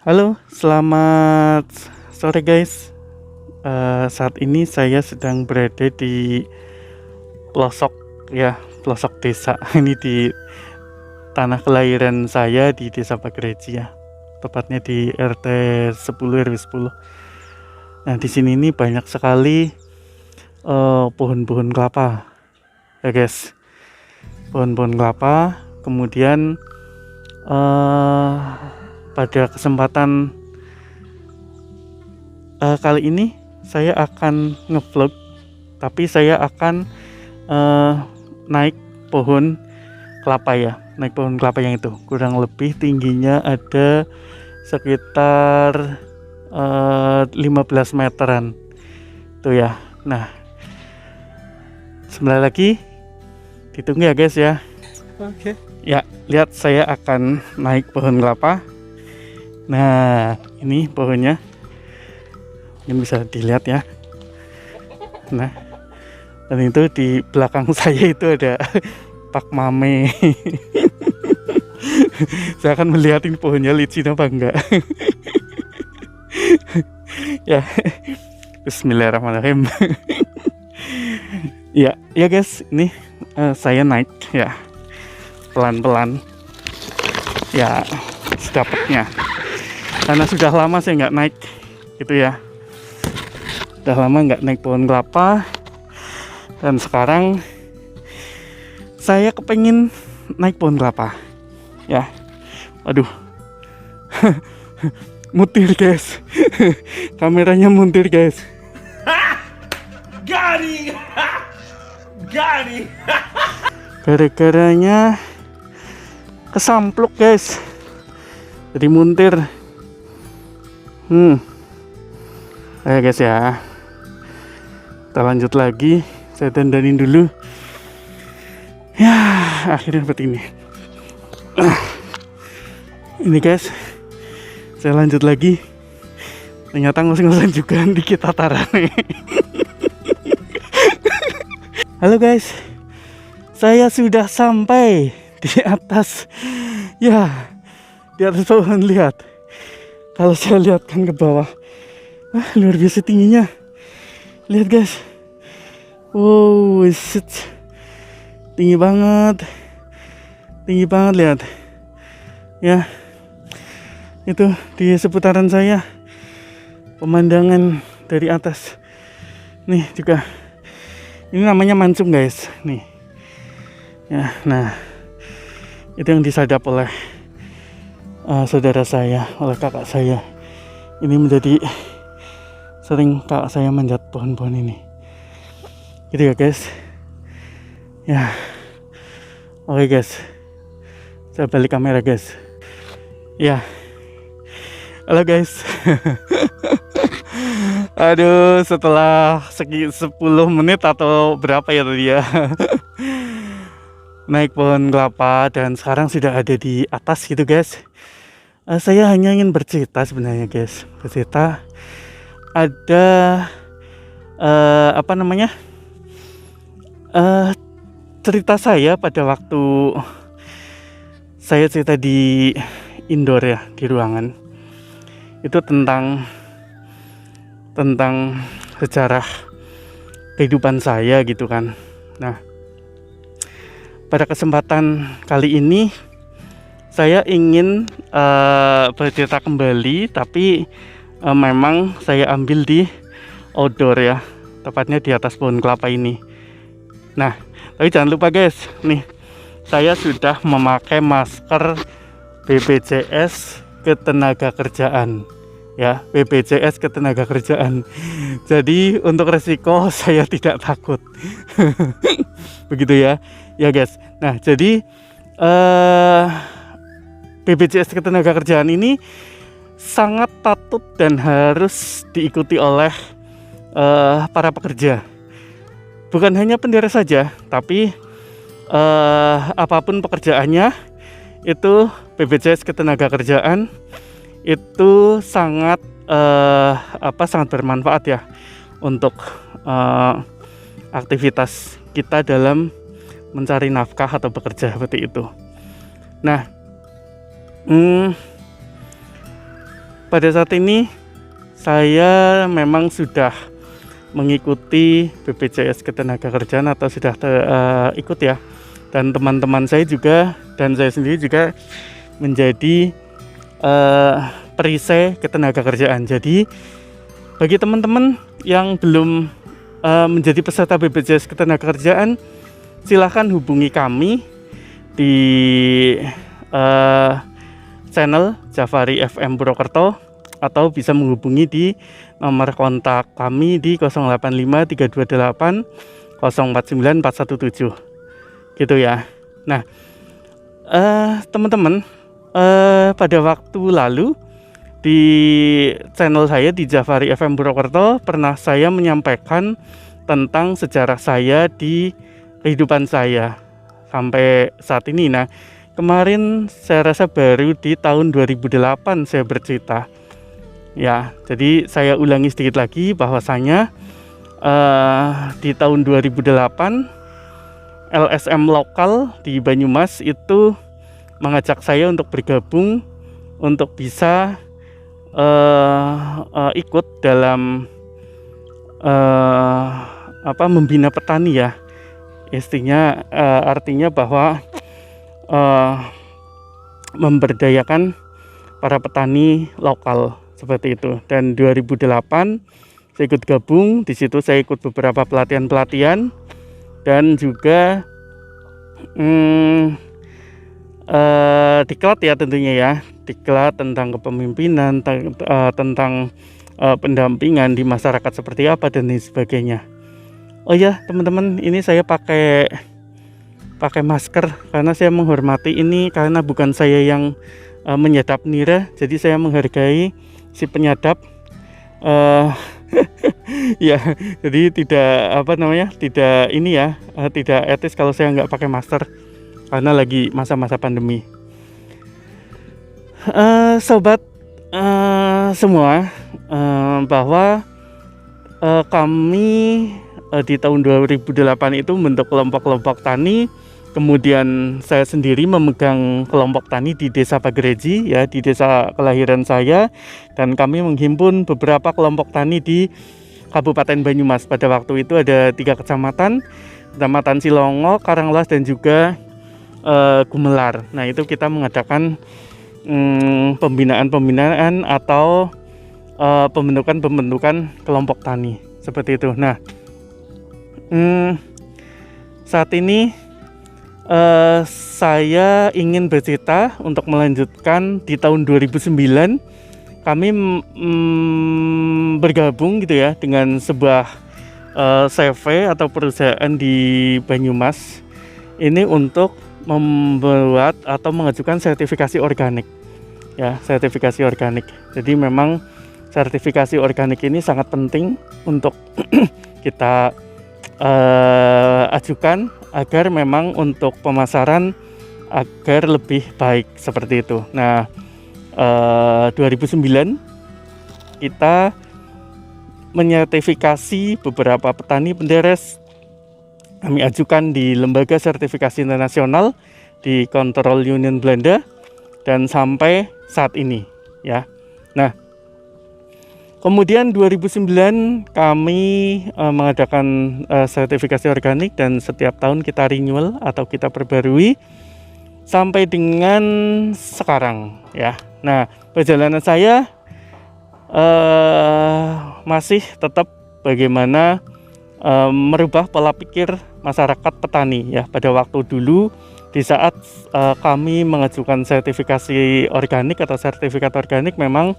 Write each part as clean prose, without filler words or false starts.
Halo, selamat sore guys. Saat ini saya sedang berada di pelosok pelosok desa. Ini di tanah kelahiran saya di Desa Pagereji ya. Tepatnya di RT 10 RW 10. Nah, di sini ini banyak sekali pohon-pohon kelapa. Ya guys. Pohon-pohon kelapa. Kemudian pada kesempatan kali ini saya akan ngevlog, tapi saya akan naik pohon kelapa ya, naik pohon kelapa yang itu kurang lebih tingginya ada sekitar 15 meteran tuh ya. Nah, sebentar lagi ditunggu ya guys ya. Oke. Ya, lihat saya akan naik pohon kelapa. Nah, ini pohonnya. Ini bisa dilihat ya. Nah, dan itu di belakang saya itu ada Pak Mame. Saya akan melihat ini pohonnya licin apa enggak. Ya, Bismillahirrahmanirrahim. Ya guys, ini saya naik ya, pelan-pelan. Ya, sedapatnya. Karena sudah lama saya nggak naik, gitu ya. Udah lama nggak naik pohon kelapa, dan sekarang saya kepengin naik pohon kelapa ya. Waduh. Mutir guys. Kameranya muntir guys. Gani. Gani. Gara-garanya kesampluk guys, jadi muntir. Ayo guys ya, kita lanjut lagi. Saya dandanin dulu. Ya, akhirnya dapat ini. Ini guys, saya lanjut lagi. Ternyata ngos-ngosan juga dikit tataran. Halo guys, saya sudah sampai di atas. Ya, di atas pohon. Lihat, kalau saya lihat kan ke bawah, luar biasa tingginya. Lihat guys. Wow, shit. Tinggi banget. Tinggi banget, lihat. Ya. Itu di seputaran saya. Pemandangan dari atas. Nih juga. Ini namanya mancung, guys. Nih. Ya, nah. Itu yang disadap oleh saudara saya, oleh kakak saya. Ini menjadi sering kakak saya manjat pohon-pohon ini. Gitu ya guys. Ya. Oke guys. Saya balik kamera guys. Ya. Halo guys. Aduh, setelah 10 menit atau berapa ya tadi ya. Naik pohon kelapa dan sekarang sudah ada di atas gitu guys. Saya hanya ingin bercerita sebenarnya guys. Bercerita ada cerita saya pada waktu saya cerita di indoor ya, di ruangan. Itu tentang sejarah kehidupan saya gitu kan. Nah, pada kesempatan kali ini saya ingin bercerita kembali, tapi memang saya ambil di outdoor ya, tepatnya di atas pohon kelapa ini. Nah, tapi jangan lupa guys, nih saya sudah memakai masker BPJS Ketenagakerjaan ya, BPJS Ketenagakerjaan. Jadi untuk resiko saya tidak takut. Begitu ya, ya guys. Nah, jadi BPJS Ketenagakerjaan ini sangat patut dan harus diikuti oleh para pekerja. Bukan hanya pendera saja, tapi apapun pekerjaannya itu BPJS Ketenagakerjaan itu sangat sangat bermanfaat ya untuk aktivitas kita dalam mencari nafkah atau bekerja seperti itu. Nah, pada saat ini saya memang sudah mengikuti BPJS Ketenagakerjaan atau sudah ikut ya, dan teman-teman saya juga dan saya sendiri juga menjadi perisai ketenagakerjaan. Jadi bagi teman-teman yang belum menjadi peserta BPJS Ketenagakerjaan, silahkan hubungi kami di channel Jafari FM Purwokerto, atau bisa menghubungi di nomor kontak kami di 085 328 049 417 gitu ya. Nah, teman-teman, pada waktu lalu di channel saya di Jafari FM Purwokerto pernah saya menyampaikan tentang sejarah saya di kehidupan saya sampai saat ini. Nah, kemarin saya rasa baru di tahun 2008 saya bercerita. Ya, jadi saya ulangi sedikit lagi bahwasanya di tahun 2008 LSM lokal di Banyumas itu mengajak saya untuk bergabung untuk bisa ikut dalam membina petani ya. Artinya bahwa memberdayakan para petani lokal seperti itu. Dan 2008 saya ikut gabung, di situ saya ikut beberapa pelatihan-pelatihan dan juga diklat ya tentunya ya, diklat tentang kepemimpinan, tentang pendampingan di masyarakat seperti apa dan lain sebagainya. Oh ya teman-teman, ini saya pakai masker karena saya menghormati ini, karena bukan saya yang menyadap nira, jadi saya menghargai si penyadap. Ya, jadi tidak ini ya, tidak etis kalau saya nggak pakai masker karena lagi masa-masa pandemi. Sobat semua, bahwa kami di tahun 2008 itu membentuk kelompok-kelompok tani. Kemudian saya sendiri memegang kelompok tani di Desa Pagereji ya, di desa kelahiran saya, dan kami menghimpun beberapa kelompok tani di Kabupaten Banyumas. Pada waktu itu ada 3 kecamatan Silongo, Karanglas, dan juga Gumelar. Nah, itu kita mengadakan pembinaan atau pembentukan kelompok tani seperti itu. Nah, saat ini saya ingin bercerita untuk melanjutkan di tahun 2009 kami bergabung gitu ya dengan sebuah CV atau perusahaan di Banyumas ini untuk membuat atau mengajukan sertifikasi organik ya, sertifikasi organik. Jadi memang sertifikasi organik ini sangat penting untuk kita ajukan agar memang untuk pemasaran agar lebih baik seperti itu. Nah, 2009 kita menyertifikasi beberapa petani penderes. Kami ajukan di lembaga sertifikasi internasional di Control Union Belanda dan sampai saat ini ya. Nah, kemudian 2009 kami mengadakan sertifikasi organik dan setiap tahun kita renewal atau kita perbarui sampai dengan sekarang ya. Nah, perjalanan saya masih tetap bagaimana merubah pola pikir masyarakat petani ya. Pada waktu dulu di saat kami mengajukan sertifikasi organik atau sertifikat organik, memang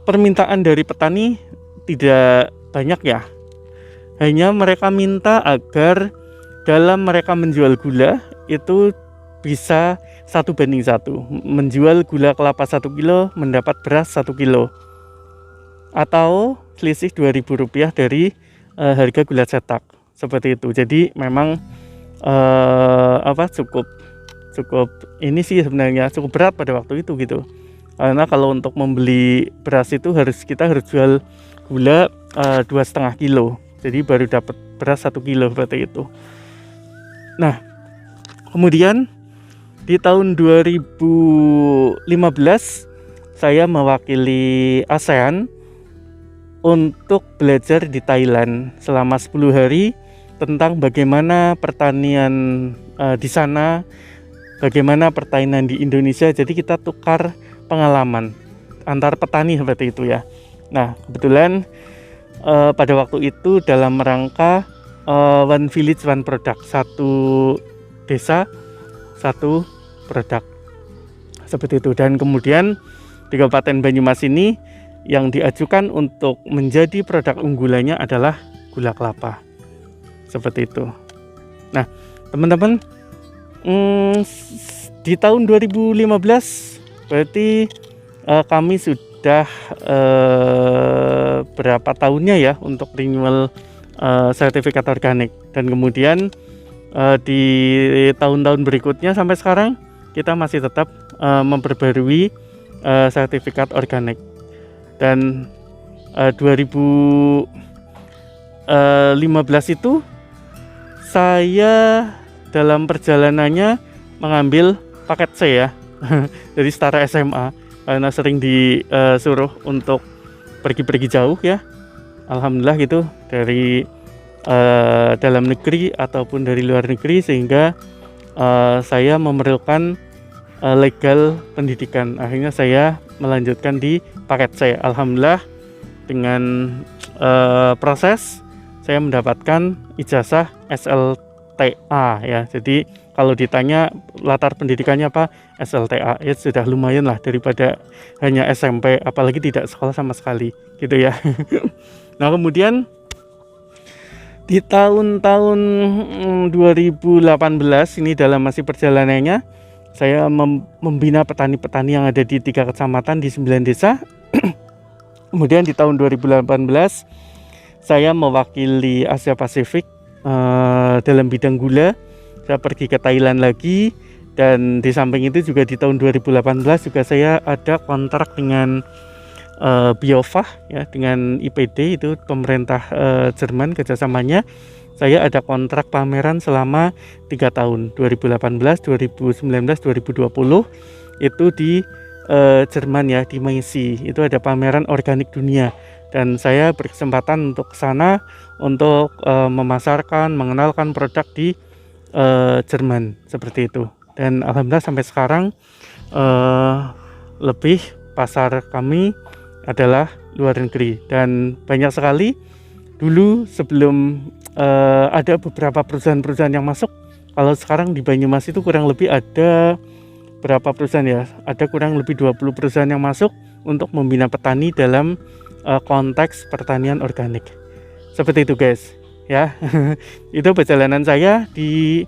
permintaan dari petani tidak banyak ya. Hanya mereka minta agar dalam mereka menjual gula itu bisa 1:1, menjual gula kelapa 1 kilo mendapat beras 1 kilo, atau selisih Rp2.000 dari harga gula cetak seperti itu. Jadi memang cukup ini sih sebenarnya cukup berat pada waktu itu gitu. Karena kalau untuk membeli beras itu kita harus jual gula 2,5 kilo, jadi baru dapat beras 1 kilo seperti itu. Nah, kemudian di tahun 2015 saya mewakili ASEAN untuk belajar di Thailand selama 10 hari tentang bagaimana pertanian di sana, bagaimana pertanian di Indonesia. Jadi kita tukar pengalaman antar petani seperti itu ya. Nah, kebetulan pada waktu itu dalam rangka One Village One Product, satu desa satu produk seperti itu. Dan kemudian di Kabupaten Banyumas ini yang diajukan untuk menjadi produk unggulannya adalah gula kelapa seperti itu. Nah teman-teman, di tahun 2015 berarti kami sudah berapa tahunnya ya untuk renewal sertifikat organik. Dan kemudian di tahun-tahun berikutnya sampai sekarang kita masih tetap memperbarui sertifikat organik. Dan 2015 itu saya dalam perjalanannya mengambil paket C ya dari setara SMA karena sering disuruh untuk pergi-pergi jauh ya. Alhamdulillah gitu, dari dalam negeri ataupun dari luar negeri, sehingga saya memerlukan legal pendidikan. Akhirnya saya melanjutkan di paket C. Alhamdulillah dengan proses saya mendapatkan ijazah SLTA ya. Jadi kalau ditanya latar pendidikannya apa, SLTA ya sudah lumayan lah daripada hanya SMP, apalagi tidak sekolah sama sekali gitu ya. Nah kemudian di tahun-tahun 2018 ini dalam masih perjalanannya saya membina petani-petani yang ada di 3 kecamatan di 9 desa. Kemudian di tahun 2018 saya mewakili Asia Pasifik dalam bidang gula. Saya pergi ke Thailand lagi, dan di samping itu juga di tahun 2018 juga saya ada kontrak dengan Biofach ya, dengan IPD, itu pemerintah Jerman kerjasamanya. Saya ada kontrak pameran selama 3 tahun, 2018, 2019, 2020 itu di Jerman ya, di Maisi. Itu ada pameran organik dunia, dan saya berkesempatan untuk ke sana untuk memasarkan, mengenalkan produk di Jerman seperti itu. Dan alhamdulillah sampai sekarang lebih pasar kami adalah luar negeri, dan banyak sekali dulu sebelum ada beberapa perusahaan-perusahaan yang masuk. Kalau sekarang di Banyumas itu kurang lebih ada berapa perusahaan ya, ada kurang lebih 20 perusahaan yang masuk untuk membina petani dalam konteks pertanian organik seperti itu guys ya. Itu perjalanan saya di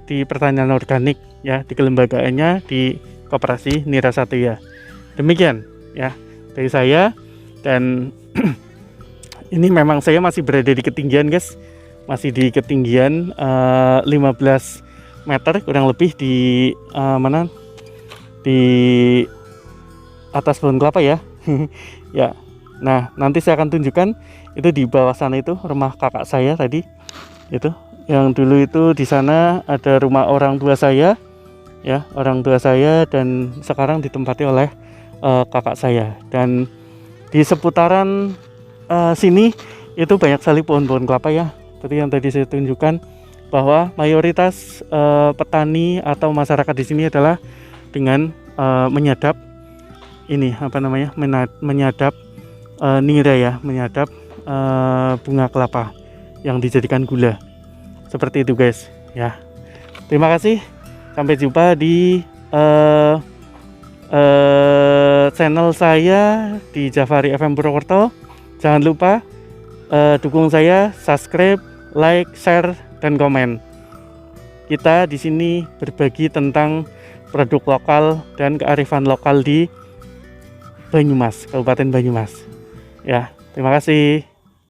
di pertanian organik ya, di kelembagaannya di Koperasi Nira Satya. Demikian ya dari saya. Dan ini memang saya masih berada di ketinggian guys, masih di ketinggian 15 meter kurang lebih di mana, di atas pohon kelapa ya. Ya, nah nanti saya akan tunjukkan itu di bawah sana, itu rumah kakak saya tadi itu, yang dulu itu di sana ada rumah orang tua saya ya, orang tua saya, dan sekarang ditempati oleh kakak saya. Dan di seputaran sini itu banyak sekali pohon-pohon kelapa ya, seperti yang tadi saya tunjukkan, bahwa mayoritas petani atau masyarakat di sini adalah dengan menyadap ini apa namanya, menyadap nira ya, menyadap bunga kelapa yang dijadikan gula seperti itu guys ya. Terima kasih, sampai jumpa di channel saya di Jafari FM Purwokerto. Jangan lupa dukung saya, subscribe, like, share, dan komen. Kita di sini berbagi tentang produk lokal dan kearifan lokal di Banyumas, Kabupaten Banyumas. Ya, terima kasih.